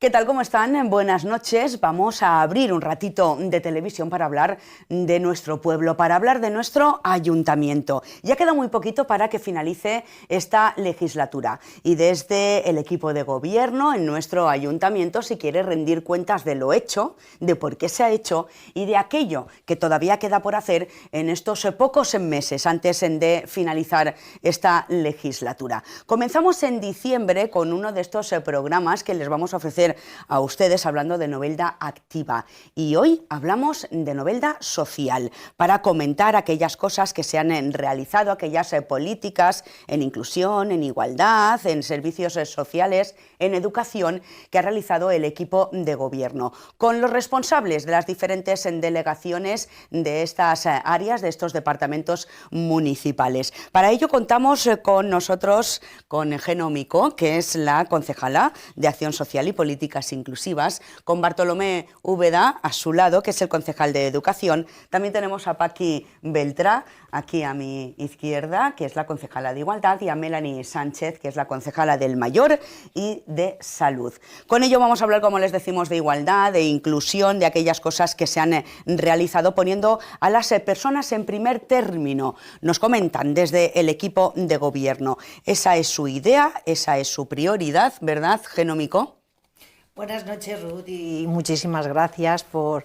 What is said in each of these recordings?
¿Qué tal? ¿Cómo están? Buenas noches. Vamos a abrir un ratito de televisión para hablar de nuestro pueblo, para hablar de nuestro ayuntamiento. Ya queda muy poquito para que finalice esta legislatura y desde el equipo de gobierno en nuestro ayuntamiento se quiere rendir cuentas de lo hecho, de por qué se ha hecho y de aquello que todavía queda por hacer en estos pocos meses antes de finalizar esta legislatura. Comenzamos en diciembre con uno de estos programas que les vamos a ofrecer a ustedes hablando de Novelda Activa y hoy hablamos de Novelda Social para comentar aquellas cosas que se han realizado, aquellas políticas en inclusión, en igualdad, en servicios sociales, en educación que ha realizado el equipo de gobierno con los responsables de las diferentes delegaciones de estas áreas, de estos departamentos municipales. Para ello contamos con nosotros con Geno Micó, que es la concejala de Acción Social y Políticas Inclusivas, con Bartolomé Úbeda a su lado, que es el concejal de Educación. También tenemos a Paqui Beltrá, aquí a mi izquierda, que es la concejala de Igualdad, y a Melanie Sánchez, que es la concejala del Mayor y de Salud. Con ello vamos a hablar, como les decimos, de igualdad, de inclusión, de aquellas cosas que se han realizado poniendo a las personas en primer término. Nos comentan desde el equipo de gobierno. Esa es su idea, esa es su prioridad, ¿verdad, Geno Micó? Buenas noches, Ruth, y muchísimas gracias por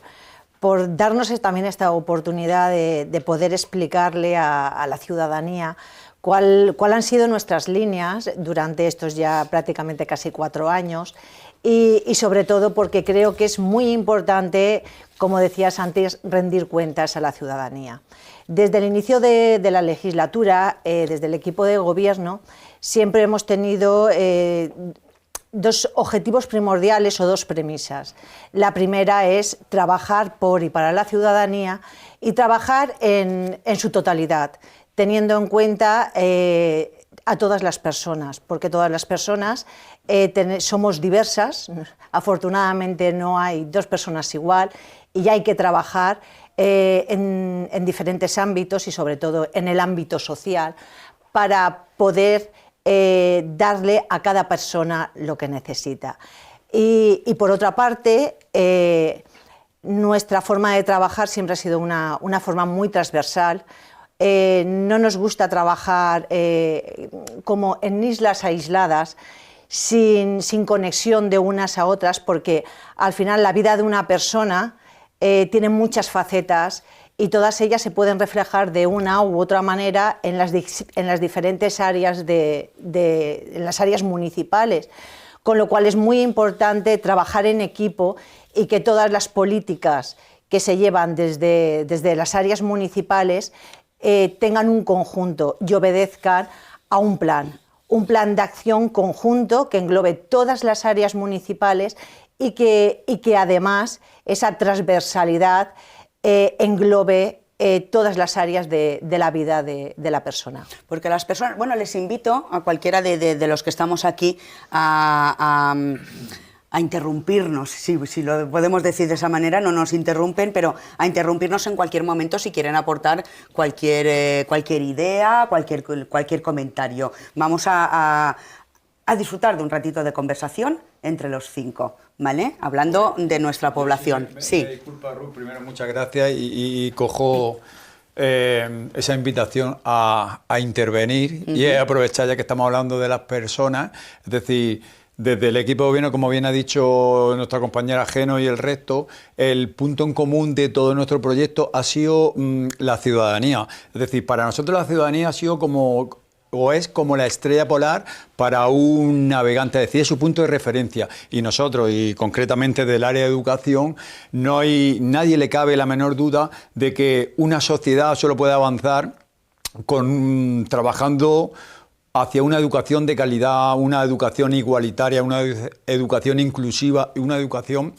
darnos también esta oportunidad de poder explicarle a la ciudadanía cuál han sido nuestras líneas durante estos ya prácticamente casi 4 años y sobre todo porque creo que es muy importante, como decías antes, rendir cuentas a la ciudadanía. Desde el inicio de la legislatura, desde el equipo de gobierno, siempre hemos tenido dos objetivos primordiales o dos premisas. La primera es trabajar por y para la ciudadanía y trabajar en su totalidad, teniendo en cuenta a todas las personas, porque todas las personas somos diversas, afortunadamente no hay dos personas igual y hay que trabajar en diferentes ámbitos y sobre todo en el ámbito social para poder darle a cada persona lo que necesita. Y por otra parte, nuestra forma de trabajar siempre ha sido una forma muy transversal. No nos gusta trabajar como en islas aisladas, sin conexión de unas a otras, porque al final la vida de una persona tiene muchas facetas y todas ellas se pueden reflejar de una u otra manera en las diferentes áreas en las áreas municipales, con lo cual es muy importante trabajar en equipo y que todas las políticas que se llevan desde las áreas municipales tengan un conjunto y obedezcan a un plan de acción conjunto que englobe todas las áreas municipales y que además esa transversalidad englobe todas las áreas de la vida de la persona. Porque las personas, bueno, les invito a cualquiera de los que estamos aquí a interrumpirnos, si lo podemos decir de esa manera, no nos interrumpen, pero a interrumpirnos en cualquier momento si quieren aportar cualquier idea, cualquier comentario. Vamos a disfrutar de un ratito de conversación entre los 5, ¿vale? Hablando de nuestra población. Sí. Disculpa, Ruth, primero muchas gracias y cojo esa invitación a intervenir y aprovechar ya que estamos hablando de las personas, es decir, desde el equipo de gobierno, como bien ha dicho nuestra compañera Geno y el resto, el punto en común de todo nuestro proyecto ha sido la ciudadanía. Es decir, para nosotros la ciudadanía ha sido es como la estrella polar para un navegante, es decir, es su punto de referencia. Y nosotros, y concretamente del área de educación, nadie le cabe la menor duda de que una sociedad solo puede avanzar trabajando hacia una educación de calidad, una educación igualitaria, una educación inclusiva y una educación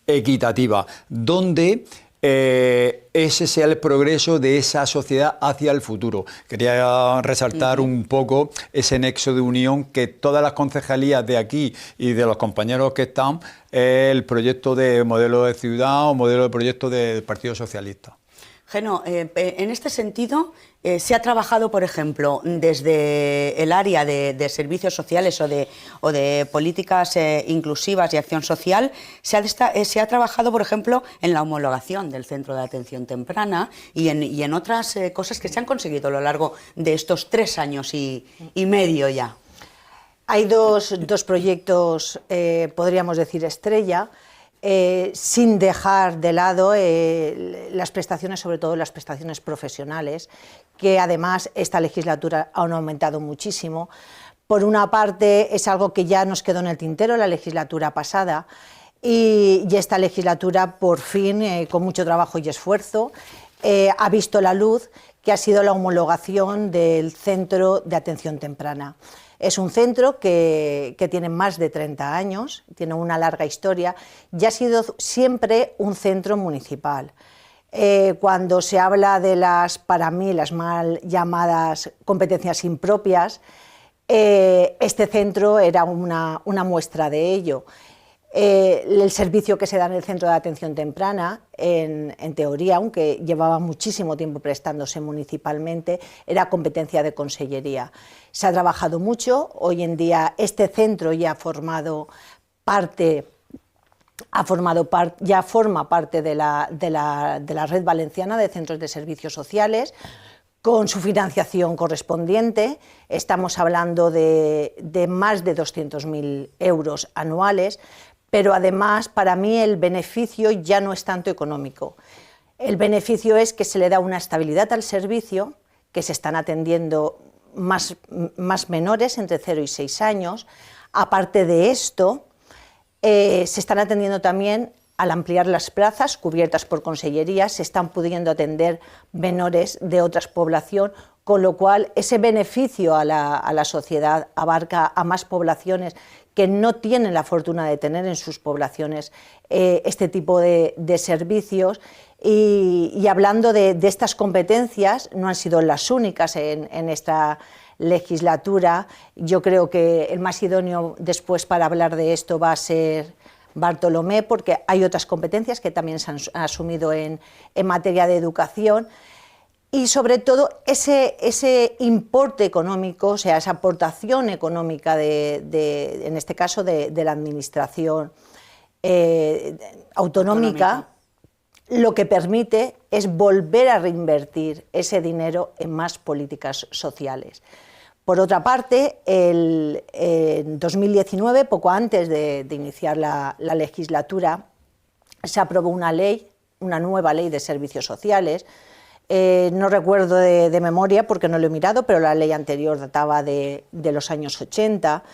equitativa, donde ese sea el progreso de esa sociedad hacia el futuro. Quería resaltar un poco ese nexo de unión que todas las concejalías de aquí y de los compañeros que están, el proyecto de modelo de ciudad o modelo de proyecto del Partido Socialista. Geno, en este sentido, se ha trabajado, por ejemplo, desde el área de servicios sociales o de políticas inclusivas y acción social, se ha trabajado, por ejemplo, en la homologación del Centro de Atención Temprana y en otras cosas que se han conseguido a lo largo de estos 3 años y medio ya. Hay dos proyectos, podríamos decir, estrella, sin dejar de lado las prestaciones, sobre todo las prestaciones profesionales, que además esta legislatura han aumentado muchísimo. Por una parte, es algo que ya nos quedó en el tintero la legislatura pasada, y esta legislatura, por fin, con mucho trabajo y esfuerzo, ha visto la luz, que ha sido la homologación del Centro de Atención Temprana. Es un centro que tiene más de 30 años, tiene una larga historia y ha sido siempre un centro municipal. Cuando se habla de para mí, las mal llamadas competencias impropias, este centro era una muestra de ello. El servicio que se da en el Centro de Atención Temprana, en teoría, aunque llevaba muchísimo tiempo prestándose municipalmente, era competencia de consellería. Se ha trabajado mucho, hoy en día este centro ya forma parte de la red valenciana de centros de servicios sociales, con su financiación correspondiente. Estamos hablando de más de 200.000 euros anuales, pero además para mí el beneficio ya no es tanto económico. El beneficio es que se le da una estabilidad al servicio, que se están atendiendo más menores entre 0 y 6 años. Aparte de esto, se están atendiendo también, al ampliar las plazas cubiertas por consellería, se están pudiendo atender menores de otra población, con lo cual ese beneficio a la sociedad abarca a más poblaciones que no tienen la fortuna de tener en sus poblaciones este tipo de servicios. Y hablando de estas competencias, no han sido las únicas en esta legislatura. Yo creo que el más idóneo después para hablar de esto va a ser Bartolomé, porque hay otras competencias que también se han asumido en materia de educación. Y sobre todo ese importe económico, o sea, esa aportación económica en este caso de la administración autonómica, lo que permite es volver a reinvertir ese dinero en más políticas sociales. Por otra parte, en 2019, poco antes de iniciar la legislatura, se aprobó una nueva ley de servicios sociales. No recuerdo de memoria porque no lo he mirado, pero la ley anterior databa de los años 80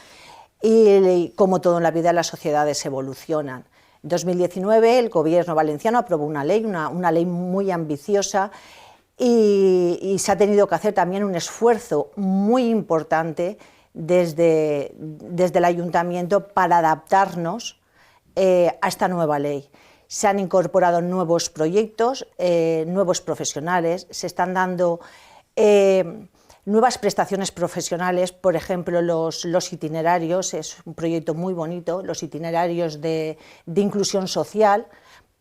y como todo en la vida las sociedades evolucionan. En 2019 el gobierno valenciano aprobó una ley muy ambiciosa y se ha tenido que hacer también un esfuerzo muy importante desde el ayuntamiento para adaptarnos a esta nueva ley. Se han incorporado nuevos proyectos, nuevos profesionales, se están dando nuevas prestaciones profesionales, por ejemplo, los itinerarios, es un proyecto muy bonito, los itinerarios de inclusión social,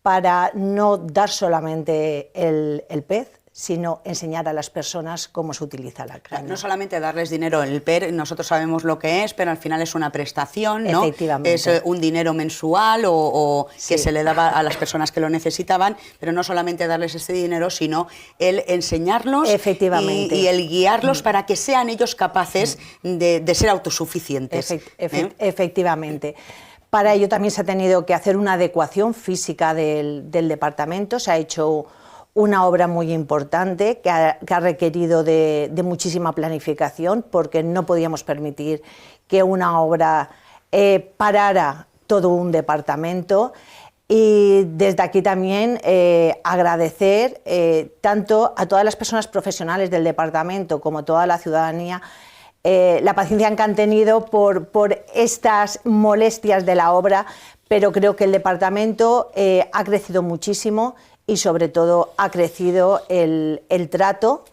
para no dar solamente el PEZ, sino enseñar a las personas cómo se utiliza la caña. No solamente darles dinero, el PER, nosotros sabemos lo que es, pero al final es una prestación, ¿no? Efectivamente. Es un dinero mensual o Sí. que se le daba a las personas que lo necesitaban, pero no solamente darles ese dinero, sino el enseñarlos Efectivamente. y el guiarlos para que sean ellos capaces de ser autosuficientes. Efectivamente. Para ello también se ha tenido que hacer una adecuación física del departamento, se ha hecho una obra muy importante que ha requerido de muchísima planificación, porque no podíamos permitir que una obra parara todo un departamento. Y desde aquí también agradecer tanto a todas las personas profesionales del departamento como a toda la ciudadanía la paciencia que han tenido por estas molestias de la obra, pero creo que el departamento ha crecido muchísimo y sobre todo ha crecido el trato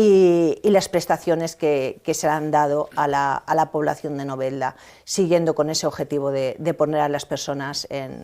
y las prestaciones que se le han dado a la población de Novelda, siguiendo con ese objetivo de poner a las personas en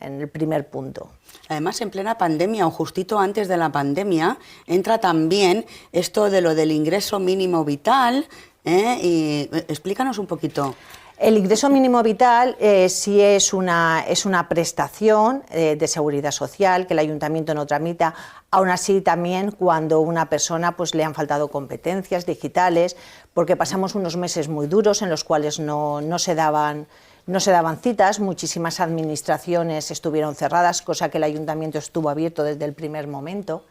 el primer punto. Además, en plena pandemia o justito antes de la pandemia, entra también esto de lo del ingreso mínimo vital, y explícanos un poquito. El ingreso mínimo vital sí es una prestación de seguridad social que el ayuntamiento no tramita. Aún así, también cuando una persona pues, le han faltado competencias digitales, porque pasamos unos meses muy duros en los cuales no se daban citas, muchísimas administraciones estuvieron cerradas, cosa que el ayuntamiento estuvo abierto desde el primer momento.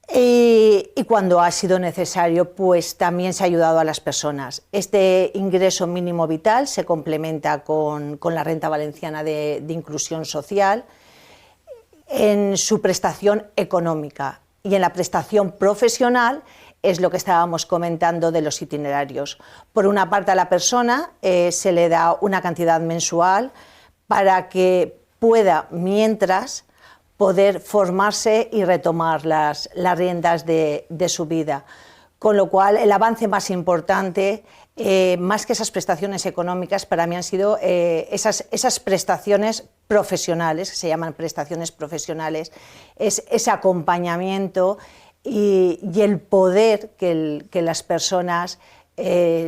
Y cuando ha sido necesario, pues también se ha ayudado a las personas. Este ingreso mínimo vital se complementa con la renta valenciana de inclusión social en su prestación económica, y en la prestación profesional es lo que estábamos comentando de los itinerarios. Por una parte, a la persona se le da una cantidad mensual para que pueda, mientras, poder formarse y retomar las riendas de su vida. Con lo cual, el avance más importante, más que esas prestaciones económicas, para mí han sido esas prestaciones profesionales, que se llaman prestaciones profesionales, es ese acompañamiento y el poder que las personas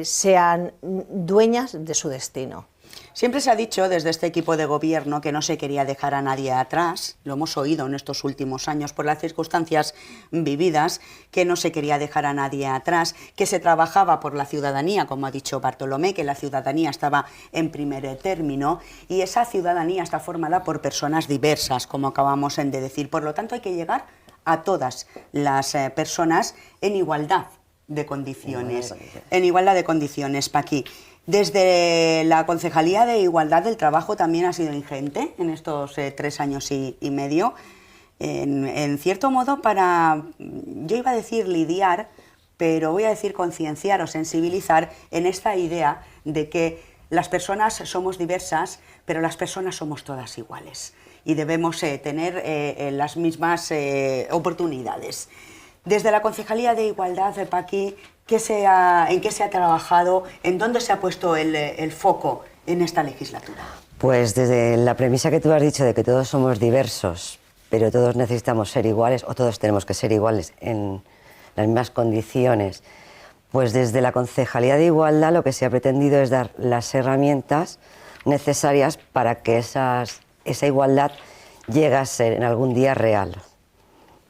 sean dueñas de su destino. Siempre se ha dicho desde este equipo de gobierno que no se quería dejar a nadie atrás, lo hemos oído en estos últimos años por las circunstancias vividas, que no se quería dejar a nadie atrás, que se trabajaba por la ciudadanía, como ha dicho Bartolomé, que la ciudadanía estaba en primer término, y esa ciudadanía está formada por personas diversas, como acabamos de decir. Por lo tanto, hay que llegar a todas las personas en igualdad de condiciones. En igualdad de condiciones, Paqui. Desde la Concejalía de Igualdad, el trabajo también ha sido ingente en estos 3 años y medio. En cierto modo, para, yo iba a decir lidiar, pero voy a decir concienciar o sensibilizar en esta idea de que las personas somos diversas, pero las personas somos todas iguales y debemos tener las mismas oportunidades. Desde la Concejalía de Igualdad, Paqui, ¿en qué se ha trabajado? ¿En dónde se ha puesto el foco en esta legislatura? Pues desde la premisa que tú has dicho de que todos somos diversos, pero todos necesitamos ser iguales, o todos tenemos que ser iguales en las mismas condiciones, pues desde la Concejalía de Igualdad lo que se ha pretendido es dar las herramientas necesarias para que esa igualdad llegue a ser en algún día real,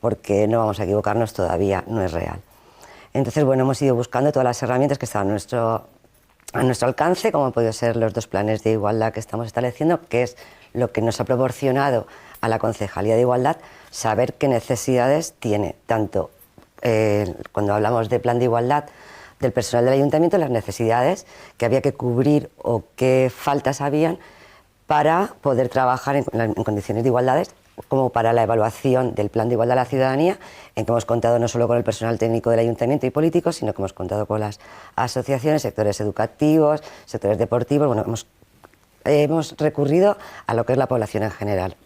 porque no vamos a equivocarnos, todavía no es real. Entonces, bueno, hemos ido buscando todas las herramientas que estaban a nuestro alcance, como han podido ser los 2 planes de igualdad que estamos estableciendo, que es lo que nos ha proporcionado a la Concejalía de Igualdad saber qué necesidades tiene, tanto cuando hablamos de plan de igualdad del personal del ayuntamiento, las necesidades que había que cubrir o qué faltas habían para poder trabajar en condiciones de igualdades, como para la evaluación del plan de igualdad a la ciudadanía, en que hemos contado no solo con el personal técnico del ayuntamiento y políticos, sino que hemos contado con las asociaciones, sectores educativos, sectores deportivos. Bueno, hemos recurrido a lo que es la población en general.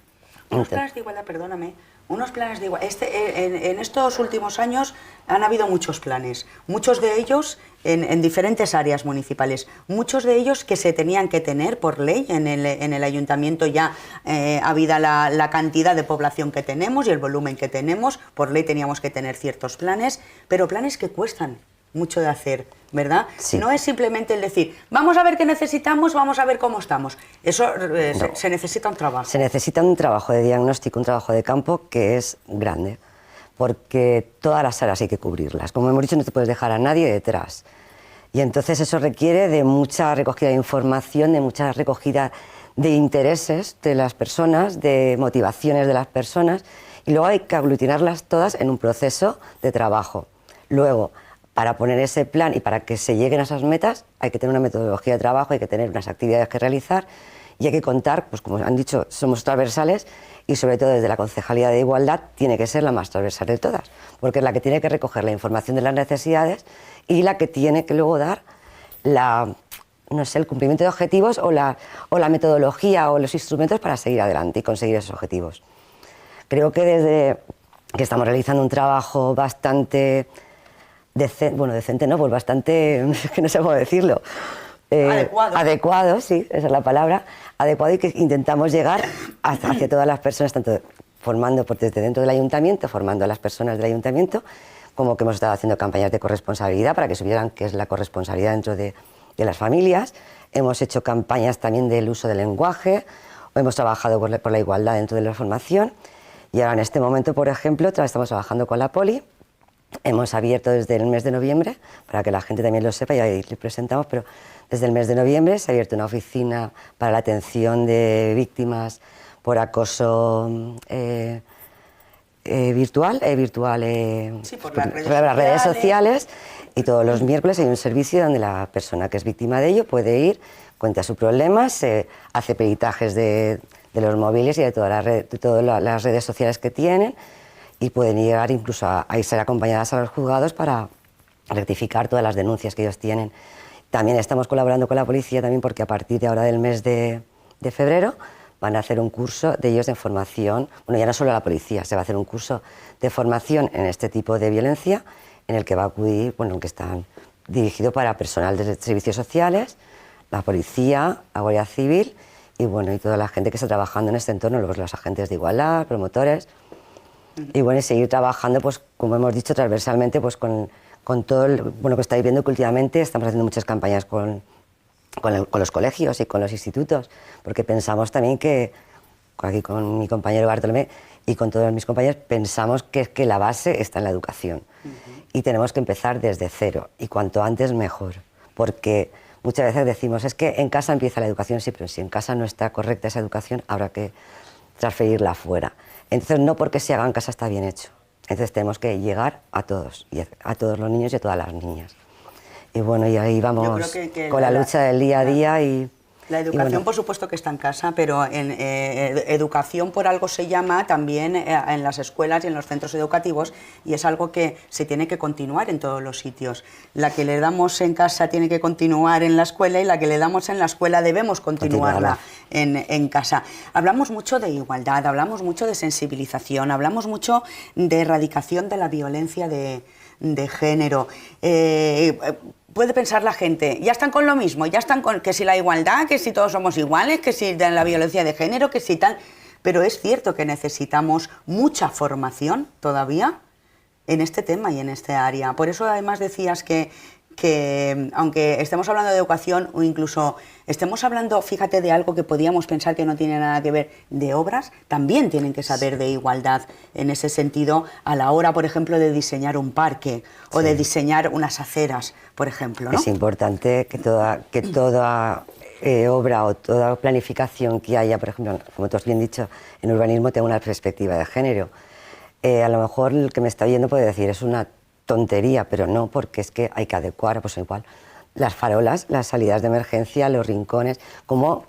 Unos planes de igualdad, perdóname, unos planes de igualdad. En estos últimos años han habido muchos planes, muchos de ellos en diferentes áreas municipales, muchos de ellos que se tenían que tener por ley en el ayuntamiento, ya habida la cantidad de población que tenemos y el volumen que tenemos, por ley teníamos que tener ciertos planes, pero planes que cuestan mucho de hacer, ¿verdad? Sí. No es simplemente el decir, vamos a ver qué necesitamos, vamos a ver cómo estamos. Eso No. se necesita un trabajo. Se necesita un trabajo de diagnóstico, un trabajo de campo que es grande, porque todas las áreas hay que cubrirlas. Como hemos dicho, no te puedes dejar a nadie detrás. Y entonces eso requiere de mucha recogida de información, de mucha recogida de intereses de las personas, de motivaciones de las personas, y luego hay que aglutinarlas todas en un proceso de trabajo. Luego, para poner ese plan y para que se lleguen a esas metas, hay que tener una metodología de trabajo, hay que tener unas actividades que realizar y hay que contar, pues como han dicho, somos transversales y sobre todo desde la Concejalía de Igualdad tiene que ser la más transversal de todas, porque es la que tiene que recoger la información de las necesidades y la que tiene que luego dar el cumplimiento de objetivos o la metodología o los instrumentos para seguir adelante y conseguir esos objetivos. Creo que desde que estamos realizando un trabajo bastante bueno, decente no, pues bastante, que no sé cómo decirlo. Adecuado. Adecuado, sí, esa es la palabra, adecuado, y que intentamos llegar hacia todas las personas, tanto formando desde dentro del ayuntamiento, formando a las personas del ayuntamiento, como que hemos estado haciendo campañas de corresponsabilidad para que supieran qué es la corresponsabilidad dentro de las familias. Hemos hecho campañas también del uso del lenguaje, hemos trabajado por la igualdad dentro de la formación, y ahora en este momento, por ejemplo, estamos trabajando con la Poli. Hemos abierto desde el mes de noviembre, para que la gente también lo sepa, y ahí le presentamos, pero desde el mes de noviembre se ha abierto una oficina para la atención de víctimas por acoso virtual, Sí, por las redes sociales, y todos los miércoles hay un servicio donde la persona que es víctima de ello puede ir, cuenta su problema, se hace peritajes de los móviles y de todas las redes sociales que tienen, y pueden llegar incluso a ser acompañadas a los juzgados para rectificar todas las denuncias que ellos tienen. También estamos colaborando con la policía también, porque a partir de ahora del mes de febrero van a hacer un curso de ellos de formación, bueno, ya no solo la policía, se va a hacer un curso de formación en este tipo de violencia, en el que va a acudir, bueno, que está dirigido para personal de servicios sociales, la policía, la Guardia Civil, y bueno, y toda la gente que está trabajando en este entorno, los agentes de igualdad, promotores, y bueno, y seguir trabajando, pues como hemos dicho, transversalmente, pues con todo bueno, que estáis viendo que últimamente estamos haciendo muchas campañas con los colegios y con los institutos, porque pensamos también que, aquí con mi compañero Bartolomé y con todos mis compañeros, pensamos que la base está en la educación, y tenemos que empezar desde cero, y cuanto antes mejor, porque muchas veces decimos, es que en casa empieza la educación, sí, pero si en casa no está correcta esa educación, habrá que transferirla fuera. Entonces, no porque se haga en casa está bien hecho. Entonces tenemos que llegar a todos, y a todos los niños y a todas las niñas. Y bueno, y ahí vamos que con la lucha del día a día. La educación, bueno, por supuesto que está en casa, pero en educación por algo se llama también en las escuelas y en los centros educativos, y es algo que se tiene que continuar en todos los sitios. La que le damos en casa tiene que continuar en la escuela, y la que le damos en la escuela debemos continuarla en casa. Hablamos mucho de igualdad, hablamos mucho de sensibilización, hablamos mucho de erradicación de la violencia de género. Puede pensar la gente, ya están con lo mismo, ya están con que si la igualdad, que si todos somos iguales, que si la violencia de género, que si tal. Pero es cierto que necesitamos mucha formación todavía en este tema y en este área. Por eso además decías que aunque estemos hablando de educación, o incluso estemos hablando, fíjate, de algo que podíamos pensar que no tiene nada que ver, de obras, también tienen que saber de igualdad en ese sentido, a la hora, por ejemplo, de diseñar un parque o de diseñar unas aceras, por ejemplo, ¿no? Es importante que toda obra o toda planificación que haya, por ejemplo, como tú has bien dicho, en urbanismo, tenga una perspectiva de género. A lo mejor el que me está oyendo puede decir, es una tontería, pero no, porque es que hay que adecuar, pues igual, las farolas, las salidas de emergencia, los rincones, cómo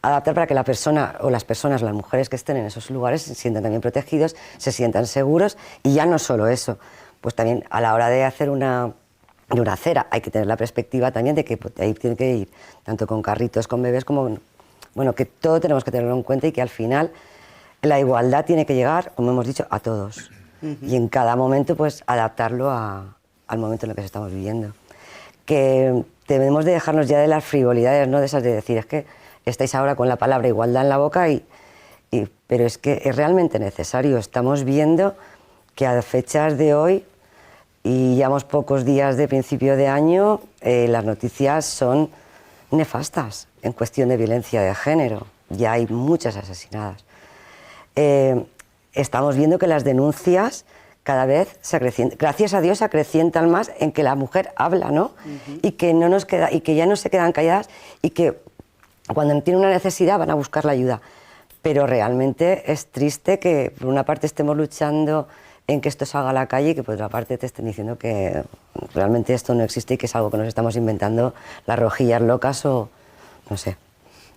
adaptar para que la persona o las personas, las mujeres que estén en esos lugares se sientan también protegidos, se sientan seguros. Y ya no solo eso, pues también a la hora de hacer una acera hay que tener la perspectiva también de que ahí tiene que ir tanto con carritos, con bebés, como, bueno, que todo tenemos que tenerlo en cuenta, y que al final la igualdad tiene que llegar, como hemos dicho, a todos. Y en cada momento, pues, adaptarlo al momento en el que estamos viviendo. Que debemos de dejarnos ya de las frivolidades, ¿no? De esas de decir, es que estáis ahora con la palabra igualdad en la boca, pero es que es realmente necesario. Estamos viendo que a fechas de hoy, y llevamos pocos días de principio de año, las noticias son nefastas en cuestión de violencia de género. Ya hay muchas asesinadas. Estamos viendo que las denuncias cada vez se acrecientan, gracias a Dios se acrecientan más en que la mujer habla, ¿no? Y que no nos queda, y que ya no se quedan calladas, y que cuando tienen una necesidad van a buscar la ayuda. Pero realmente es triste que por una parte estemos luchando en que esto salga a la calle, y que por otra parte te estén diciendo que realmente esto no existe y que es algo que nos estamos inventando las rojillas locas, o no sé.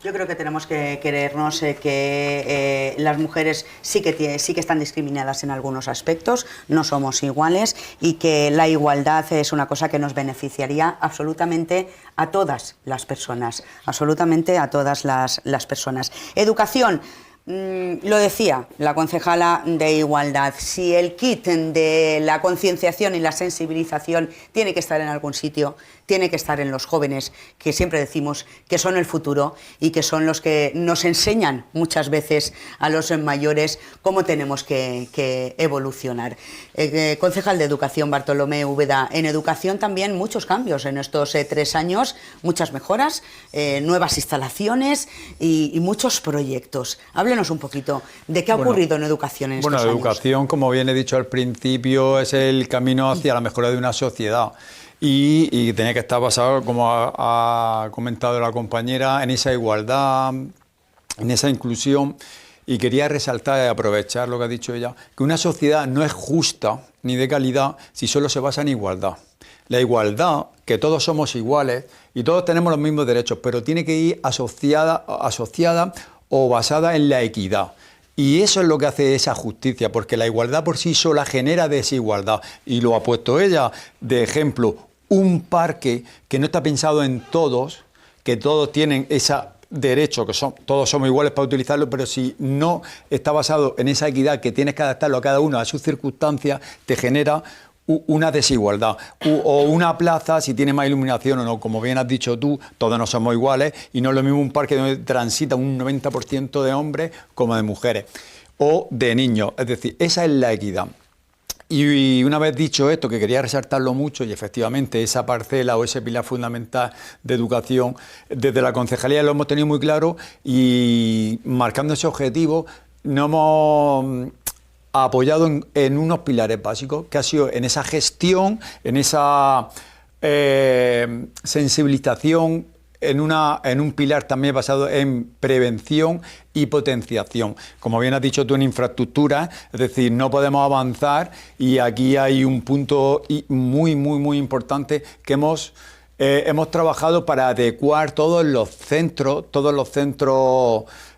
Yo creo que tenemos que querernos, que las mujeres sí que están discriminadas en algunos aspectos, no somos iguales, y que la igualdad es una cosa que nos beneficiaría absolutamente a todas las personas, absolutamente a todas las personas. Educación. Lo decía la concejala de Igualdad, si el kit de la concienciación y la sensibilización tiene que estar en algún sitio, tiene que estar en los jóvenes, que siempre decimos que son el futuro y que son los que nos enseñan muchas veces a los mayores cómo tenemos que evolucionar. Concejal de Educación, Bartolomé Úbeda, en educación también muchos cambios en estos 3 años, muchas mejoras, nuevas instalaciones y muchos proyectos. Háblenos un poquito de qué ha ocurrido en educación en estos años. Bueno, educación, como bien he dicho al principio, es el camino hacia la mejora de una sociedad. Y tenía que estar basado, como ha comentado la compañera, en esa igualdad, en esa inclusión. Y quería resaltar y aprovechar lo que ha dicho ella, que una sociedad no es justa ni de calidad si solo se basa en igualdad. La igualdad, que todos somos iguales y todos tenemos los mismos derechos, pero tiene que ir asociada o basada en la equidad. Y eso es lo que hace esa justicia, porque la igualdad por sí sola genera desigualdad. Y lo ha puesto ella de ejemplo, un parque que no está pensado en todos, que todos tienen ese derecho, que todos somos iguales para utilizarlo, pero si no está basado en esa equidad, que tienes que adaptarlo a cada uno a sus circunstancias, te genera una desigualdad. O una plaza, si tiene más iluminación o no, como bien has dicho tú, todos no somos iguales y no es lo mismo un parque donde transita un 90% de hombres como de mujeres o de niños. Es decir, esa es la equidad. Y una vez dicho esto, que quería resaltarlo mucho, y efectivamente esa parcela o ese pilar fundamental de educación, desde la concejalía lo hemos tenido muy claro y marcando ese objetivo, nos hemos apoyado en unos pilares básicos, que ha sido en esa gestión, en esa sensibilización, en un pilar también basado en prevención y potenciación. Como bien has dicho tú, en infraestructura, es decir, no podemos avanzar y aquí hay un punto muy importante que hemos trabajado para adecuar todos los centros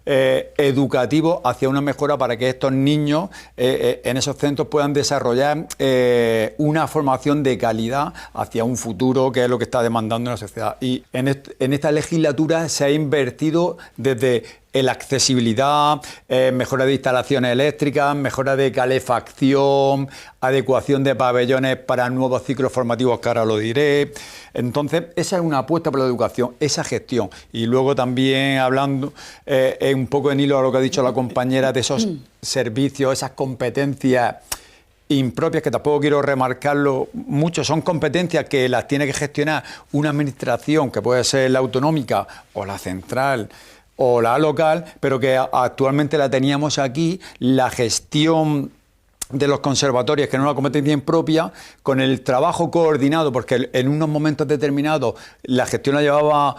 educativos hacia una mejora para que estos niños en esos centros puedan desarrollar una formación de calidad hacia un futuro, que es lo que está demandando la sociedad. Y en esta legislatura se ha invertido desde la accesibilidad, mejora de instalaciones eléctricas, mejora de calefacción, adecuación de pabellones para nuevos ciclos formativos, que ahora lo diré. Entonces, esa es una apuesta por la educación, esa gestión. Y luego también hablando un poco en hilo a lo que ha dicho la compañera, de esos servicios, esas competencias impropias, que tampoco quiero remarcarlo mucho, son competencias que las tiene que gestionar una administración, que puede ser la autonómica o la central o la local, pero que actualmente la teníamos aquí, la gestión de los conservatorios, que no es una competencia impropia, con el trabajo coordinado, porque en unos momentos determinados la gestión la llevaba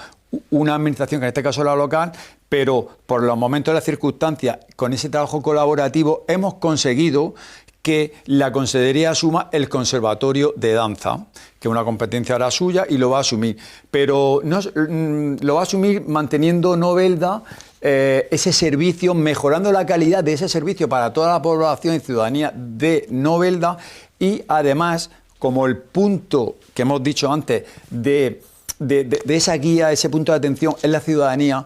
una administración, que en este caso la local, pero por los momentos de las circunstancias, con ese trabajo colaborativo, hemos conseguido que la Consejería asuma el Conservatorio de Danza, que es una competencia ahora suya, y lo va a asumir. Pero no, lo va a asumir manteniendo Novelda ese servicio, mejorando la calidad de ese servicio para toda la población y ciudadanía de Novelda, y además, como el punto que hemos dicho antes de esa guía, ese punto de atención en la ciudadanía,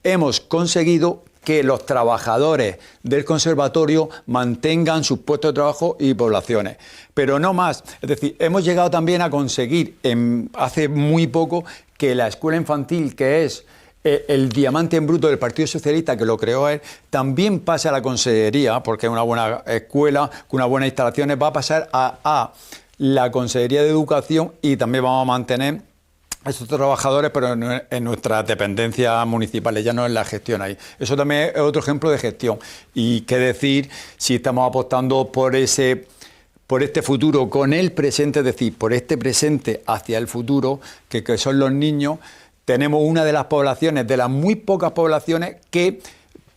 hemos conseguido que los trabajadores del conservatorio mantengan sus puestos de trabajo y poblaciones. Pero no más. Es decir, hemos llegado también a conseguir, hace muy poco, que la escuela infantil, que es el diamante en bruto del Partido Socialista, que lo creó él, también pase a la Consejería, porque es una buena escuela, con unas buenas instalaciones, va a pasar a la Consejería de Educación, y también vamos a mantener a estos trabajadores, pero en nuestras dependencias municipales, ya no en la gestión ahí. Eso también es otro ejemplo de gestión. Y qué decir si estamos apostando por este futuro con el presente, es decir, por este presente hacia el futuro, que son los niños. Tenemos una de las poblaciones, de las muy pocas poblaciones, que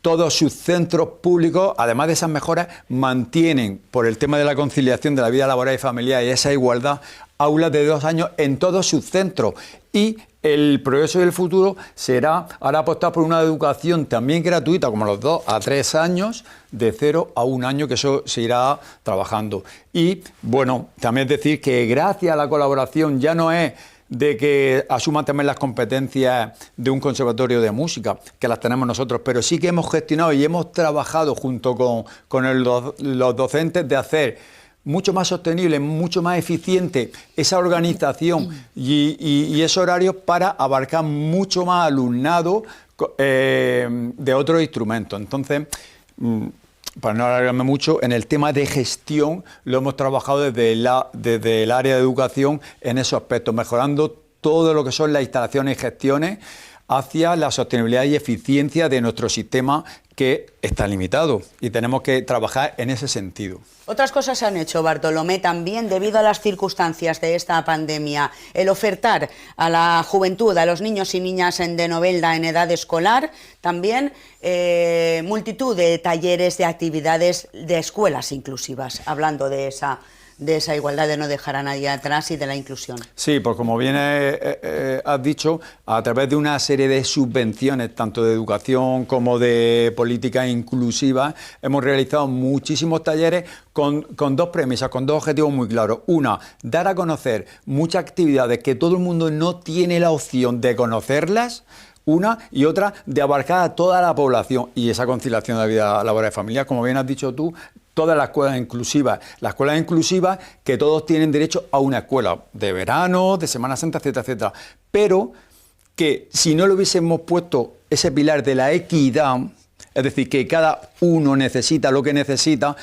todos sus centros públicos, además de esas mejoras, mantienen, por el tema de la conciliación de la vida laboral y familiar y esa igualdad, aulas de 2 años en todos sus centros. Y el progreso y el futuro será ahora apostar por una educación también gratuita, como los 2 a 3 años, de 0 a 1 año, que eso se irá trabajando. Y bueno, también decir que gracias a la colaboración, ya no es de que asuman también las competencias de un conservatorio de música, que las tenemos nosotros, pero sí que hemos gestionado y hemos trabajado junto con los docentes de hacer mucho más sostenible, mucho más eficiente esa organización y esos horarios para abarcar mucho más alumnado de otros instrumentos. Entonces, para no alargarme mucho, en el tema de gestión lo hemos trabajado desde el área de educación en esos aspectos, mejorando todo lo que son las instalaciones y gestiones hacia la sostenibilidad y eficiencia de nuestro sistema, que está limitado, y tenemos que trabajar en ese sentido. Otras cosas se han hecho, Bartolomé, también debido a las circunstancias de esta pandemia. El ofertar a la juventud, a los niños y niñas de Novelda en edad escolar, también multitud de talleres, de actividades, de escuelas inclusivas, hablando de esa igualdad, de no dejar a nadie atrás y de la inclusión. Sí, pues como bien has dicho, a través de una serie de subvenciones, tanto de educación como de política inclusiva, hemos realizado muchísimos talleres con dos premisas, con dos objetivos muy claros. Una, dar a conocer muchas actividades que todo el mundo no tiene la opción de conocerlas. Una, y otra, de abarcar a toda la población, y esa conciliación de vida laboral y familiar, como bien has dicho tú, todas las escuelas inclusivas que todos tienen derecho a una escuela de verano, de Semana Santa, etcétera, etcétera. Pero que si no le hubiésemos puesto ese pilar de la equidad, es decir, que cada uno necesita lo que necesita,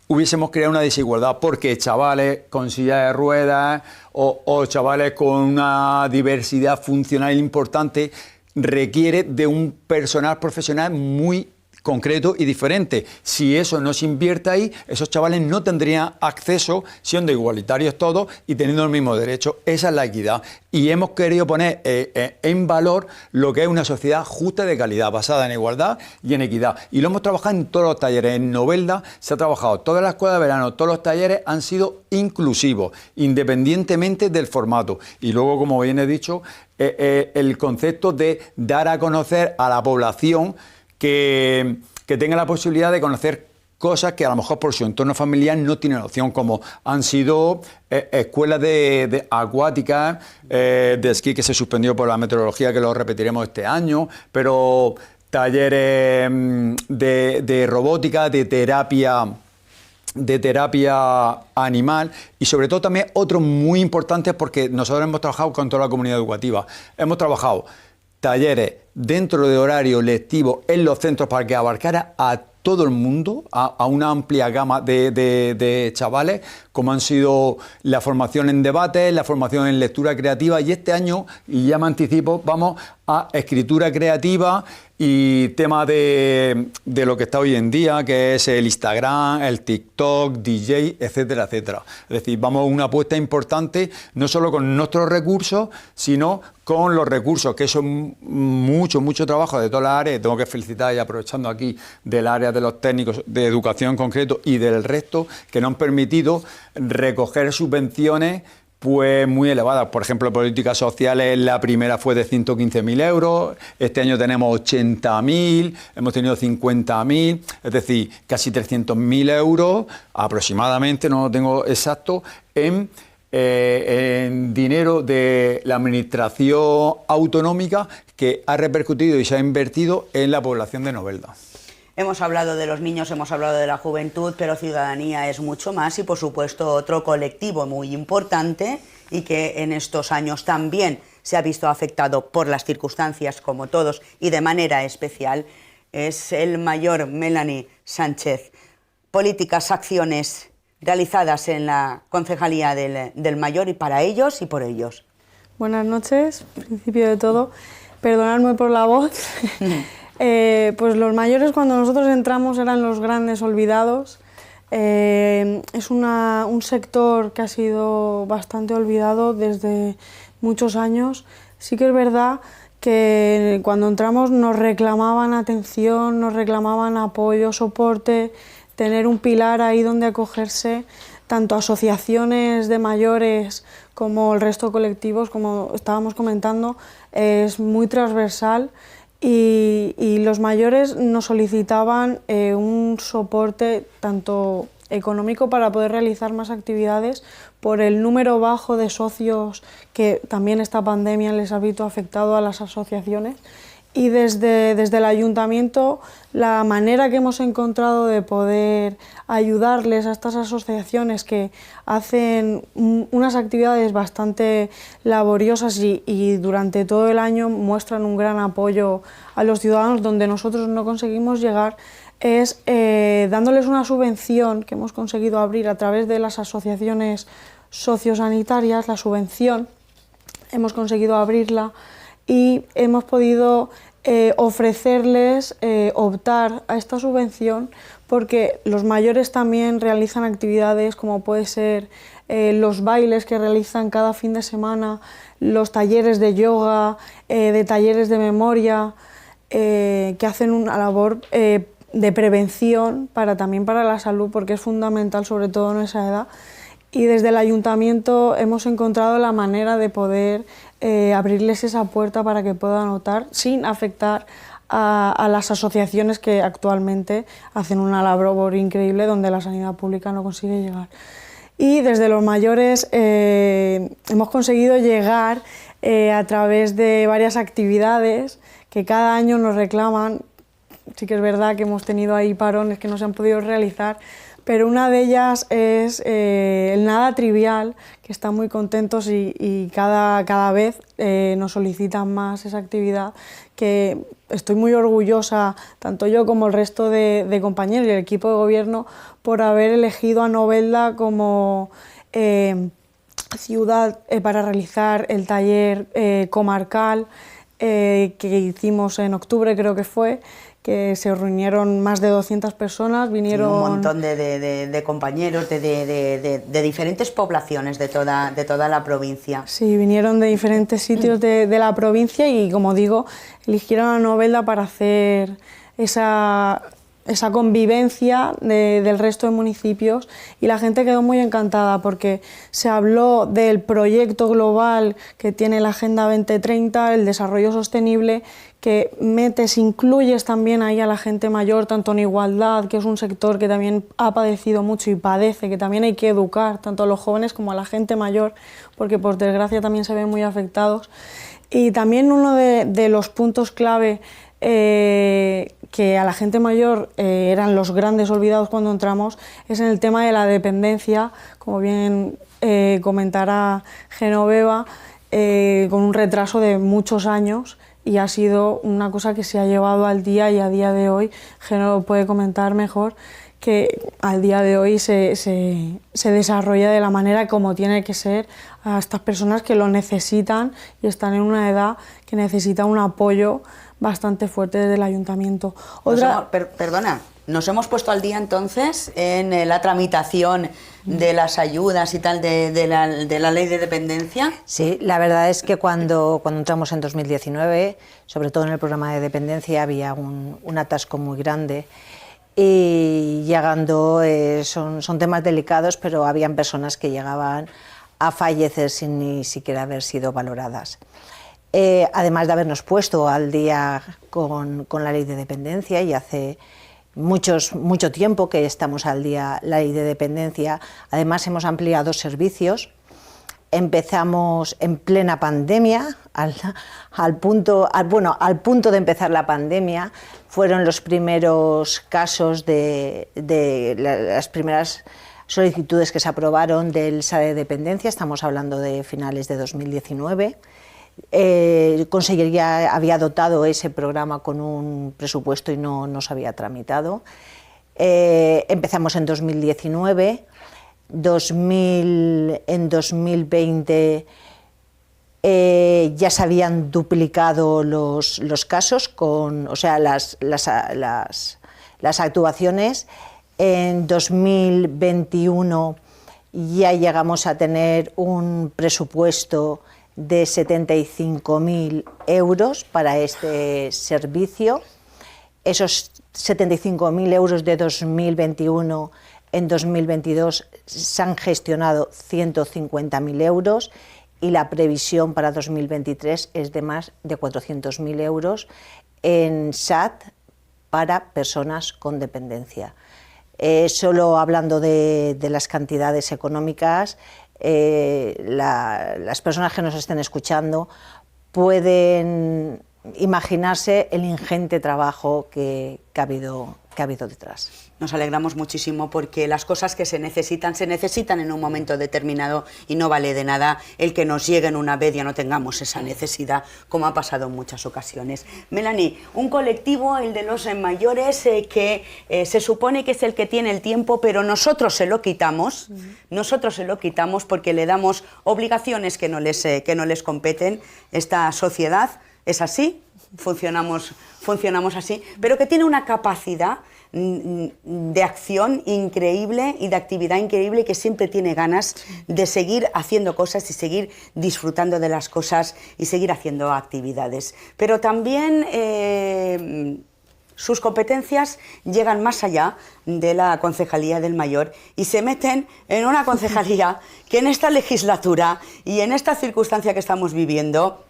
hubiésemos creado una desigualdad, porque chavales con silla de ruedas o chavales con una diversidad funcional importante requiere de un personal profesional muy concreto y diferente. Si eso no se invierte ahí, esos chavales no tendrían acceso, siendo igualitarios todos y teniendo el mismo derecho. Esa es la equidad. Y hemos querido poner en valor lo que es una sociedad justa y de calidad, basada en igualdad y en equidad. Y lo hemos trabajado en todos los talleres. En Novelda se ha trabajado toda la escuela de verano, todos los talleres han sido inclusivos, independientemente del formato. Y luego, como bien he dicho, el concepto de dar a conocer a la población que tenga la posibilidad de conocer cosas que a lo mejor por su entorno familiar no tienen opción, como han sido escuelas de acuáticas, de esquí, que se suspendió por la meteorología, que lo repetiremos este año, pero talleres de robótica, de terapia animal, y sobre todo también otros muy importantes, porque nosotros hemos trabajado con toda la comunidad educativa. Hemos trabajado talleres dentro de horario lectivo en los centros para que abarcara a todo el mundo, a una amplia gama de chavales, como han sido la formación en debate, la formación en lectura creativa, y este año, y ya me anticipo, vamos a escritura creativa y tema de lo que está hoy en día, que es el Instagram, el TikTok, DJ, etcétera, etcétera. Es decir, vamos a una apuesta importante, no solo con nuestros recursos, sino con los recursos, que eso es mucho trabajo de todas las áreas. Tengo que felicitar, y aprovechando aquí, del área de los técnicos de educación en concreto y del resto, que nos han permitido recoger subvenciones pues muy elevadas. Por ejemplo, políticas sociales, la primera fue de 115.000 euros, este año tenemos 80.000, hemos tenido 50.000, es decir, casi 300.000 euros aproximadamente, no lo tengo exacto, en dinero de la administración autonómica, que ha repercutido y se ha invertido en la población de Novelda. Hemos hablado de los niños, hemos hablado de la juventud, pero ciudadanía es mucho más, y por supuesto otro colectivo muy importante y que en estos años también se ha visto afectado por las circunstancias, como todos, y de manera especial, es el mayor. Melanie Sánchez. Políticas, acciones realizadas en la Concejalía del Mayor, y para ellos y por ellos. Buenas noches, principio de todo, perdonadme por la voz. Pues los mayores, cuando nosotros entramos, eran los grandes olvidados. Es un sector que ha sido bastante olvidado desde muchos años. Sí que es verdad que cuando entramos nos reclamaban atención, nos reclamaban apoyo, soporte, tener un pilar ahí donde acogerse, tanto asociaciones de mayores como el resto de colectivos, como estábamos comentando, es muy transversal. Y los mayores nos solicitaban un soporte tanto económico para poder realizar más actividades por el número bajo de socios que también esta pandemia les ha visto afectado a las asociaciones. Y desde el ayuntamiento, la manera que hemos encontrado de poder ayudarles a estas asociaciones que hacen unas actividades bastante laboriosas y durante todo el año muestran un gran apoyo a los ciudadanos, donde nosotros no conseguimos llegar, es dándoles una subvención que hemos conseguido abrir a través de las asociaciones sociosanitarias. La subvención hemos conseguido abrirla y hemos podido ofrecerles optar a esta subvención, porque los mayores también realizan actividades como puede ser los bailes que realizan cada fin de semana, los talleres de yoga, de talleres de memoria, que hacen una labor de prevención también para la salud, porque es fundamental, sobre todo en esa edad. Y desde el ayuntamiento hemos encontrado la manera de poder abrirles esa puerta para que puedan optar sin afectar a las asociaciones que actualmente hacen una labor increíble donde la sanidad pública no consigue llegar. Y desde los mayores hemos conseguido llegar a través de varias actividades que cada año nos reclaman. Sí que es verdad que hemos tenido ahí parones que no se han podido realizar, pero una de ellas es el Nada Trivial, que están muy contentos y cada vez nos solicitan más esa actividad, que estoy muy orgullosa, tanto yo como el resto de compañeros y el equipo de gobierno, por haber elegido a Novelda como ciudad para realizar el taller comarcal que hicimos en octubre, creo que fue, que se reunieron más de 200 personas, vinieron... Sí, un montón de compañeros de diferentes poblaciones de toda la provincia. Sí, vinieron de diferentes sitios de la provincia y, como digo, eligieron a Novelda para hacer esa convivencia del resto de municipios, y la gente quedó muy encantada porque se habló del proyecto global que tiene la Agenda 2030, el desarrollo sostenible, que incluyes también ahí a la gente mayor, tanto en igualdad, que es un sector que también ha padecido mucho y padece, que también hay que educar tanto a los jóvenes como a la gente mayor, porque por desgracia también se ven muy afectados. Y también uno de los puntos clave que a la gente mayor eran los grandes olvidados cuando entramos, es en el tema de la dependencia, como bien comentará Genoveva, con un retraso de muchos años, y ha sido una cosa que se ha llevado al día, y a día de hoy, Geno puede comentar mejor, que al día de hoy se desarrolla de la manera como tiene que ser a estas personas que lo necesitan y están en una edad que necesita un apoyo bastante fuerte desde el ayuntamiento. Perdona, ¿nos hemos puesto al día entonces en la tramitación de las ayudas y tal de la ley de dependencia? Sí, la verdad es que cuando entramos en 2019, sobre todo en el programa de dependencia, había un atasco muy grande. Y llegando, son temas delicados, pero habían personas que llegaban a fallecer sin ni siquiera haber sido valoradas. Además de habernos puesto al día con la ley de dependencia, y hace mucho tiempo que estamos al día la ley de dependencia, además hemos ampliado servicios. Empezamos en plena pandemia, al punto de empezar la pandemia, fueron los primeros casos de las primeras solicitudes que se aprobaron del SAE de dependencia, estamos hablando de finales de 2019. Consejería había dotado ese programa con un presupuesto y no se había tramitado. Empezamos en 2019. En 2020 ya se habían duplicado los casos, las actuaciones. En 2021 ya llegamos a tener un presupuesto de 75.000 euros para este servicio. Esos 75.000 euros de 2021, en 2022 se han gestionado 150.000 euros, y la previsión para 2023 es de más de 400.000 euros en SAT para personas con dependencia. Solo hablando de las cantidades económicas, las personas que nos estén escuchando pueden imaginarse el ingente trabajo que ha habido detrás. Nos alegramos muchísimo porque las cosas que se necesitan en un momento determinado y no vale de nada el que nos lleguen una vez ya no tengamos esa necesidad, como ha pasado en muchas ocasiones. Melanie, un colectivo, el de los mayores, que se supone que es el que tiene el tiempo, pero nosotros se lo quitamos, porque le damos obligaciones que no les competen. Esta sociedad es así, funcionamos así, pero que tiene una capacidad de acción increíble y de actividad increíble y que siempre tiene ganas de seguir haciendo cosas y seguir disfrutando de las cosas y seguir haciendo actividades. Pero también sus competencias llegan más allá de la Concejalía del Mayor y se meten en una concejalía que en esta legislatura y en esta circunstancia que estamos viviendo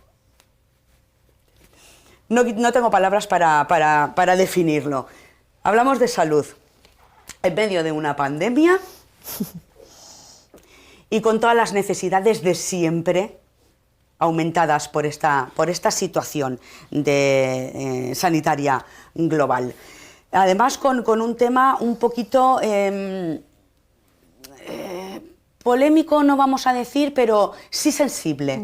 no tengo palabras para definirlo. Hablamos de salud en medio de una pandemia y con todas las necesidades de siempre aumentadas por esta situación sanitaria global. Además, con un tema un poquito polémico, no vamos a decir, pero sí sensible.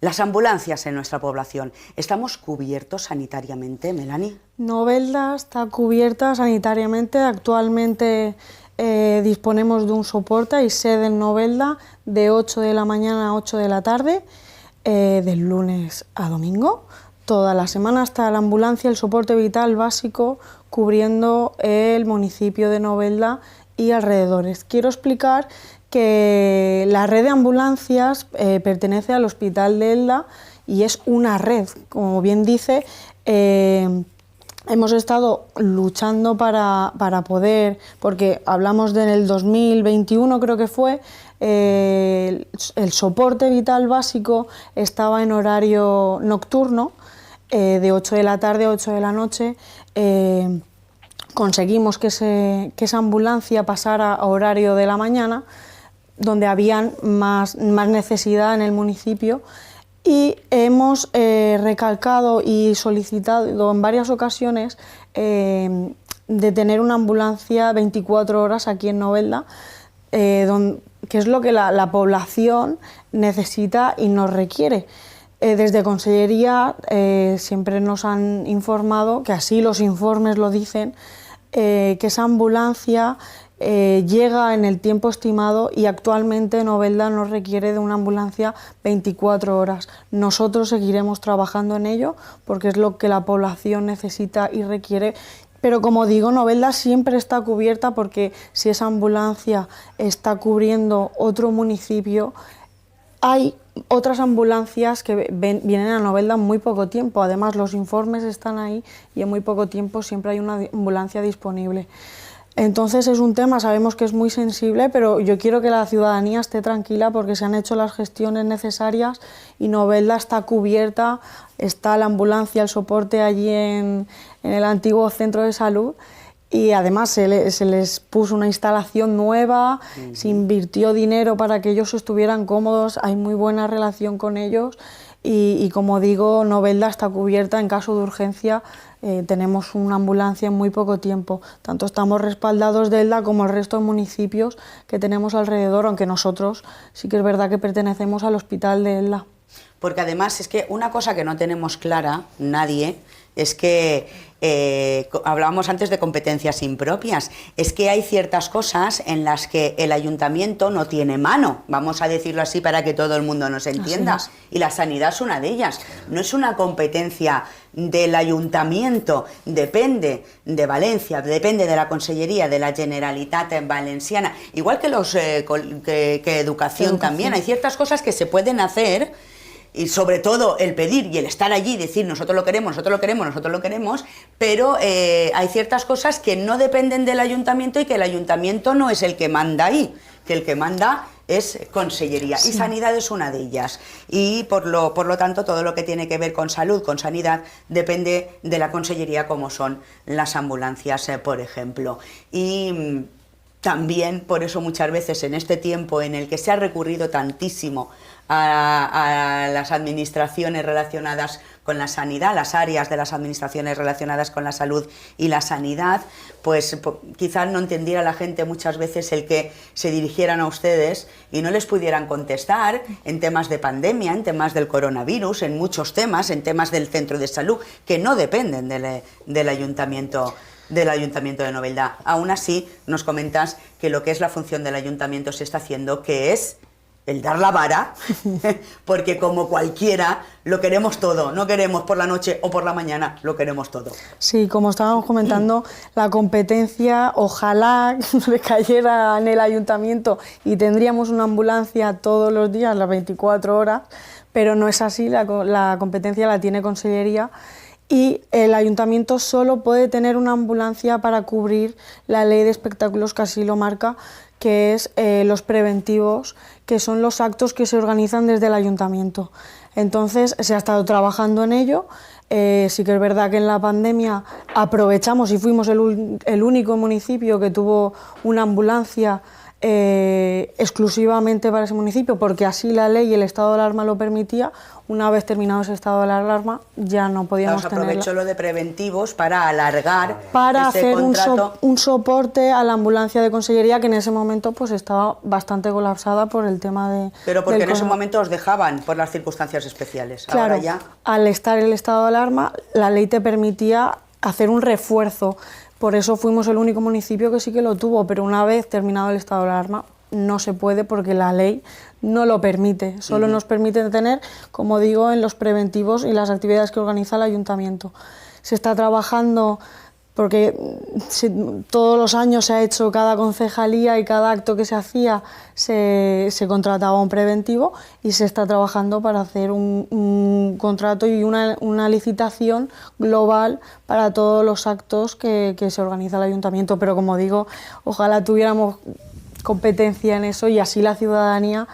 Las ambulancias en nuestra población. ¿Estamos cubiertos sanitariamente, Melanie? Novelda está cubierta sanitariamente. Actualmente disponemos de un soporte, hay sede en Novelda de 8 de la mañana a 8 de la tarde, del lunes a domingo. Toda la semana está la ambulancia, el soporte vital básico, cubriendo el municipio de Novelda y alrededores. Quiero explicar que la red de ambulancias pertenece al Hospital de Elda y es una red, como bien dice. Hemos estado luchando para poder, porque hablamos del 2021 creo que fue, el soporte vital básico estaba en horario nocturno, de 8 de la tarde a 8 de la noche. Conseguimos que esa ambulancia pasara a horario de la mañana, donde habían más necesidad en el municipio, y hemos recalcado y solicitado en varias ocasiones de tener una ambulancia 24 horas aquí en Novelda, que es lo que la población necesita y nos requiere. Desde Consellería siempre nos han informado, que así los informes lo dicen, que esa ambulancia llega en el tiempo estimado y actualmente Novelda no requiere de una ambulancia 24 horas. Nosotros seguiremos trabajando en ello porque es lo que la población necesita y requiere. Pero como digo, Novelda siempre está cubierta porque si esa ambulancia está cubriendo otro municipio, hay otras ambulancias que vienen a Novelda en muy poco tiempo. Además, los informes están ahí y en muy poco tiempo siempre hay una ambulancia disponible. Entonces es un tema, sabemos que es muy sensible, pero yo quiero que la ciudadanía esté tranquila porque se han hecho las gestiones necesarias y Novelda está cubierta, está la ambulancia, el soporte allí en el antiguo centro de salud. Y además se les puso una instalación nueva, se invirtió dinero para que ellos estuvieran cómodos, hay muy buena relación con ellos y como digo, Novelda está cubierta en caso de urgencia, tenemos una ambulancia en muy poco tiempo. Tanto estamos respaldados de Elda como el resto de municipios que tenemos alrededor, aunque nosotros sí que es verdad que pertenecemos al Hospital de Elda. Porque además es que una cosa que no tenemos clara, nadie, es que hablábamos antes de competencias impropias, es que hay ciertas cosas en las que el ayuntamiento no tiene mano, vamos a decirlo así para que todo el mundo nos entienda, y la sanidad es una de ellas. No es una competencia del ayuntamiento, depende de Valencia, depende de la Consellería de la Generalitat Valenciana, igual que que educación también. Hay ciertas cosas que se pueden hacer. Y sobre todo el pedir y el estar allí y decir nosotros lo queremos, nosotros lo queremos, nosotros lo queremos, pero hay ciertas cosas que no dependen del ayuntamiento y que el ayuntamiento no es el que manda ahí, que el que manda es consellería y sanidad es una de ellas. Y por lo tanto todo lo que tiene que ver con salud, con sanidad, depende de la consellería, como son las ambulancias, por ejemplo. Y también por eso muchas veces en este tiempo en el que se ha recurrido tantísimo a las administraciones relacionadas con la sanidad, las áreas de las administraciones relacionadas con la salud y la sanidad, pues quizás no entendiera la gente muchas veces el que se dirigieran a ustedes y no les pudieran contestar en temas de pandemia, en temas del coronavirus, en muchos temas, en temas del centro de salud, que no dependen del ayuntamiento de Novelda. Aún así, nos comentas que lo que es la función del ayuntamiento se está haciendo, que es el dar la vara, porque como cualquiera lo queremos todo, no queremos por la noche o por la mañana, lo queremos todo. Sí, como estábamos comentando, la competencia ojalá recayera en el ayuntamiento y tendríamos una ambulancia todos los días, las 24 horas, pero no es así, la competencia la tiene Consellería. Y el ayuntamiento solo puede tener una ambulancia para cubrir la ley de espectáculos, que así lo marca, que es los preventivos, que son los actos que se organizan desde el ayuntamiento. Entonces se ha estado trabajando en ello. Sí que es verdad que en la pandemia aprovechamos y fuimos el único municipio que tuvo una ambulancia exclusivamente para ese municipio, porque así la ley y el estado de alarma lo permitía. Una vez terminado ese estado de alarma ya no podíamos tenerla. Aprovechó lo de preventivos para alargar para ese hacer contrato. un soporte a la ambulancia de Consellería, que en ese momento pues estaba bastante colapsada por el tema de... Pero porque en ese momento os dejaban por las circunstancias especiales. Claro, ahora ya... al estar el estado de alarma, la ley te permitía hacer un refuerzo. Por eso fuimos el único municipio que sí que lo tuvo, pero una vez terminado el estado de alarma no se puede porque la ley no lo permite. Solo nos permite tener, como digo, en los preventivos y las actividades que organiza el ayuntamiento. Se está trabajando porque todos los años se ha hecho cada concejalía y cada acto que se hacía se contrataba un preventivo, y se está trabajando para hacer un contrato y una licitación global para todos los actos que se organiza el ayuntamiento. Pero como digo, ojalá tuviéramos competencia en eso y así la ciudadanía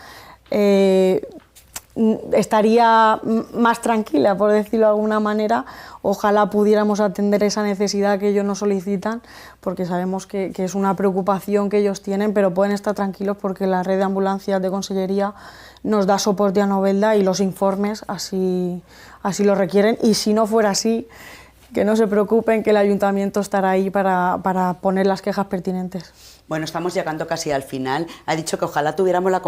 estaría más tranquila, por decirlo de alguna manera. Ojalá pudiéramos atender esa necesidad que ellos nos solicitan, porque sabemos que es una preocupación que ellos tienen, pero pueden estar tranquilos porque la red de ambulancias de Consellería nos da soporte a Novelda y los informes así lo requieren. Y si no fuera así, que no se preocupen, que el ayuntamiento estará ahí para poner las quejas pertinentes. Bueno, estamos llegando casi al final. Ha dicho que ojalá tuviéramos la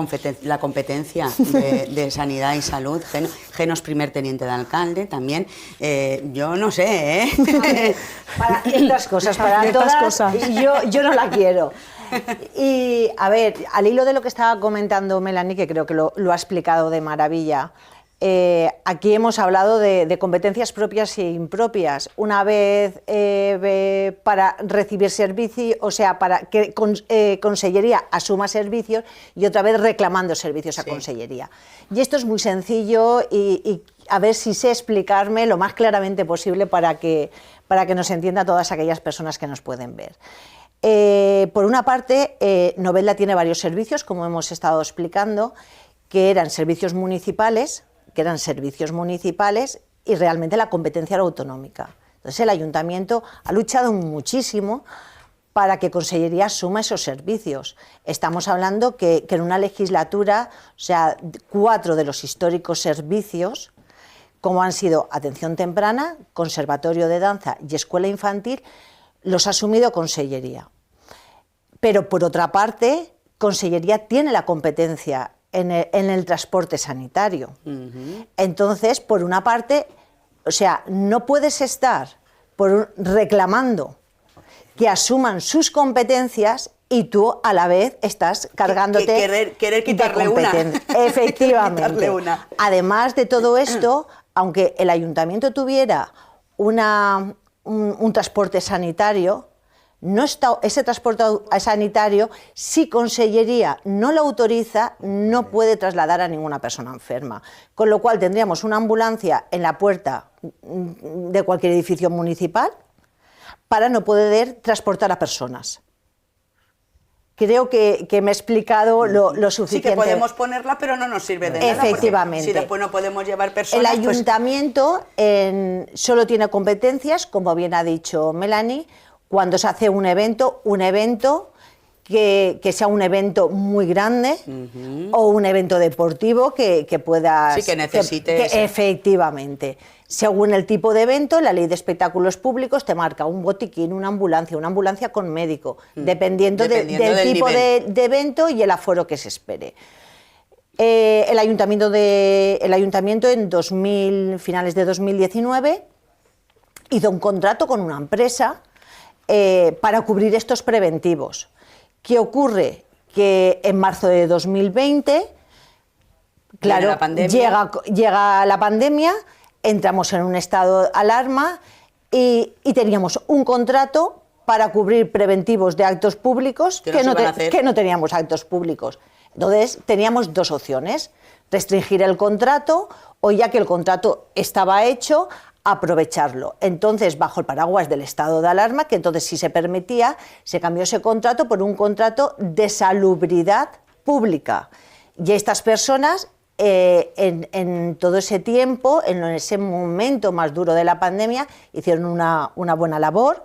competencia de sanidad y salud. Geno es primer teniente de alcalde también. Yo no sé, ¿eh? Para ciertas cosas, para ciertas todas, cosas. Yo no la quiero. Y, a ver, al hilo de lo que estaba comentando Melanie, que creo que lo ha explicado de maravilla, aquí hemos hablado de competencias propias e impropias. Una vez para recibir servicios, o sea, para que Consellería asuma servicios, y otra vez reclamando servicios a Consellería. Y esto es muy sencillo y a ver si sé explicarme lo más claramente posible para que nos entienda todas aquellas personas que nos pueden ver. Por una parte, Novelda tiene varios servicios, como hemos estado explicando, que eran servicios municipales, y realmente la competencia era autonómica. Entonces el ayuntamiento ha luchado muchísimo para que Consellería asuma esos servicios. Estamos hablando que en una legislatura, o sea, 4 de los históricos servicios, como han sido atención temprana, conservatorio de danza y escuela infantil, los ha asumido Consellería. Pero por otra parte, Consellería tiene la competencia en el transporte sanitario. Entonces, por una parte, o sea, no puedes estar reclamando que asuman sus competencias y tú a la vez estás cargándote querer quitarle una. Efectivamente. Quitarle una. Además de todo esto, aunque el ayuntamiento tuviera un transporte sanitario, no está, ese transporte sanitario, si Consellería no lo autoriza, no puede trasladar a ninguna persona enferma. Con lo cual tendríamos una ambulancia en la puerta de cualquier edificio municipal para no poder transportar a personas. creo que me he explicado lo suficiente. Sí que podemos ponerla, pero no nos sirve de nada. Efectivamente. Si después no podemos llevar personas... El ayuntamiento solo tiene competencias, como bien ha dicho Melanie, cuando se hace un evento que sea un evento muy grande o un evento deportivo que pueda... Sí, que necesite... Efectivamente. Según el tipo de evento, la ley de espectáculos públicos te marca un botiquín, una ambulancia con médico, dependiendo del tipo de evento y el aforo que se espere. El ayuntamiento en finales de 2019 hizo un contrato con una empresa para cubrir estos preventivos. ¿Qué ocurre? Que en marzo de 2020, claro, llega la pandemia, entramos en un estado de alarma y teníamos un contrato para cubrir preventivos de actos públicos que no teníamos actos públicos. Entonces teníamos dos opciones: restringir el contrato o, ya que el contrato estaba hecho, aprovecharlo. Entonces, bajo el paraguas del estado de alarma, que entonces sí se permitía, se cambió ese contrato por un contrato de salubridad pública. Y estas personas, en todo ese tiempo, en ese momento más duro de la pandemia, hicieron una buena labor.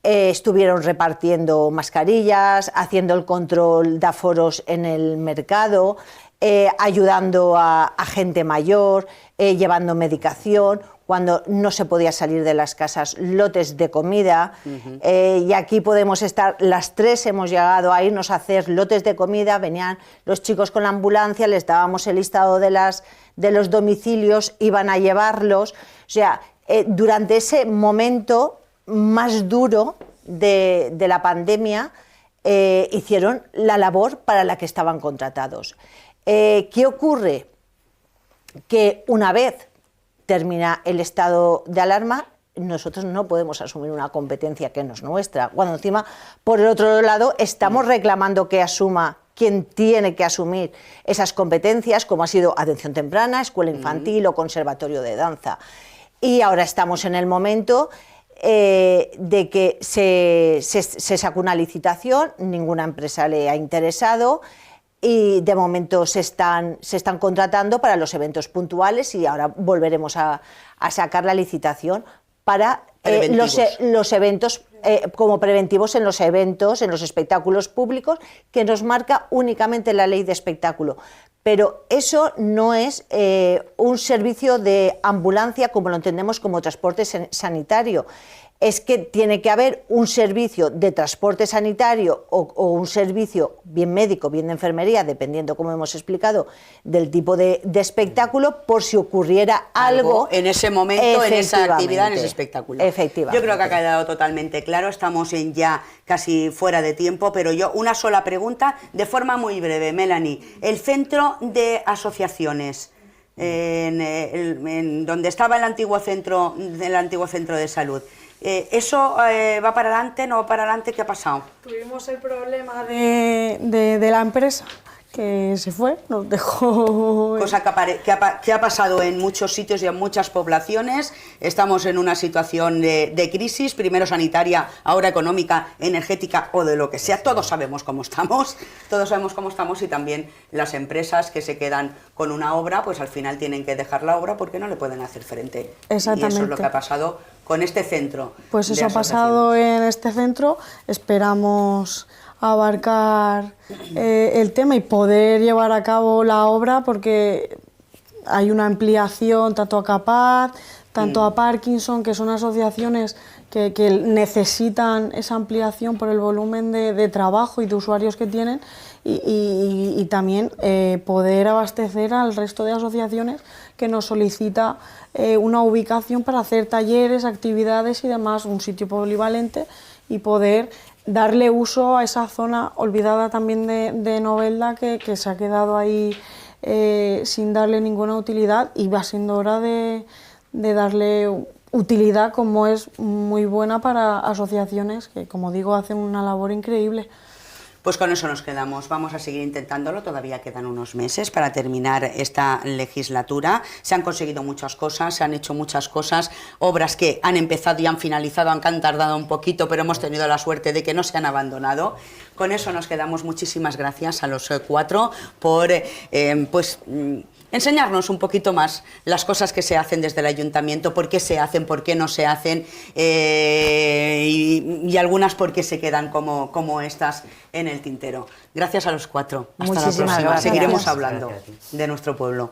Estuvieron repartiendo mascarillas, haciendo el control de aforos en el mercado, ayudando a gente mayor, llevando medicación, cuando no se podía salir de las casas, lotes de comida, y aquí podemos estar, las tres hemos llegado a irnos a hacer lotes de comida, venían los chicos con la ambulancia, les dábamos el listado de los domicilios, iban a llevarlos, o sea, durante ese momento más duro de la pandemia, hicieron la labor para la que estaban contratados. ¿Qué ocurre? Que una vez termina el estado de alarma, nosotros no podemos asumir una competencia que no es nuestra, cuando encima, por el otro lado, estamos reclamando que asuma quien tiene que asumir esas competencias, como ha sido atención temprana, escuela infantil o conservatorio de danza. Y ahora estamos en el momento de que se sacó una licitación, ninguna empresa le ha interesado, y de momento se están contratando para los eventos puntuales, y ahora volveremos a sacar la licitación para los eventos como preventivos en los eventos, en los espectáculos públicos, que nos marca únicamente la ley de espectáculo. Pero eso no es un servicio de ambulancia como lo entendemos como transporte sanitario. Es que tiene que haber un servicio de transporte sanitario o un servicio bien médico, bien de enfermería, dependiendo, como hemos explicado, del tipo de espectáculo, por si ocurriera algo en ese momento, en esa actividad, en ese espectáculo. Efectivamente. Yo creo que ha quedado totalmente claro, estamos ya casi fuera de tiempo, pero yo una sola pregunta de forma muy breve, Melanie. El centro de asociaciones, donde estaba el antiguo centro de salud, ¿eso va para adelante, no va para adelante? ¿Qué ha pasado? Tuvimos el problema de la empresa, que se fue, nos dejó... Cosa que ha pasado en muchos sitios y en muchas poblaciones. Estamos en una situación de crisis, primero sanitaria, ahora económica, energética o de lo que sea. Todos sabemos cómo estamos, y también las empresas que se quedan con una obra, pues al final tienen que dejar la obra porque no le pueden hacer frente. Exactamente. Y eso es lo que ha pasado con este centro. Pues eso ha pasado en este centro. Esperamos abarcar el tema y poder llevar a cabo la obra, porque hay una ampliación tanto a CAPAD, tanto a Parkinson, que son asociaciones que necesitan esa ampliación por el volumen de trabajo y de usuarios que tienen, y también poder abastecer al resto de asociaciones que nos solicita una ubicación para hacer talleres, actividades y demás, un sitio polivalente, y poder darle uso a esa zona olvidada también de Novelda, que se ha quedado ahí sin darle ninguna utilidad, y va siendo hora de darle utilidad, como es muy buena para asociaciones que, como digo, hacen una labor increíble. Pues con eso nos quedamos. Vamos a seguir intentándolo. Todavía quedan unos meses para terminar esta legislatura. Se han conseguido muchas cosas, se han hecho muchas cosas, obras que han empezado y han finalizado, aunque han tardado un poquito, pero hemos tenido la suerte de que no se han abandonado. Con eso nos quedamos. Muchísimas gracias a los 4 por enseñarnos un poquito más las cosas que se hacen desde el ayuntamiento, por qué se hacen, por qué no se hacen, y algunas por qué se quedan como estas en el tintero. Gracias a los 4. Hasta Muchísimas la próxima. gracias. Seguiremos hablando de nuestro pueblo.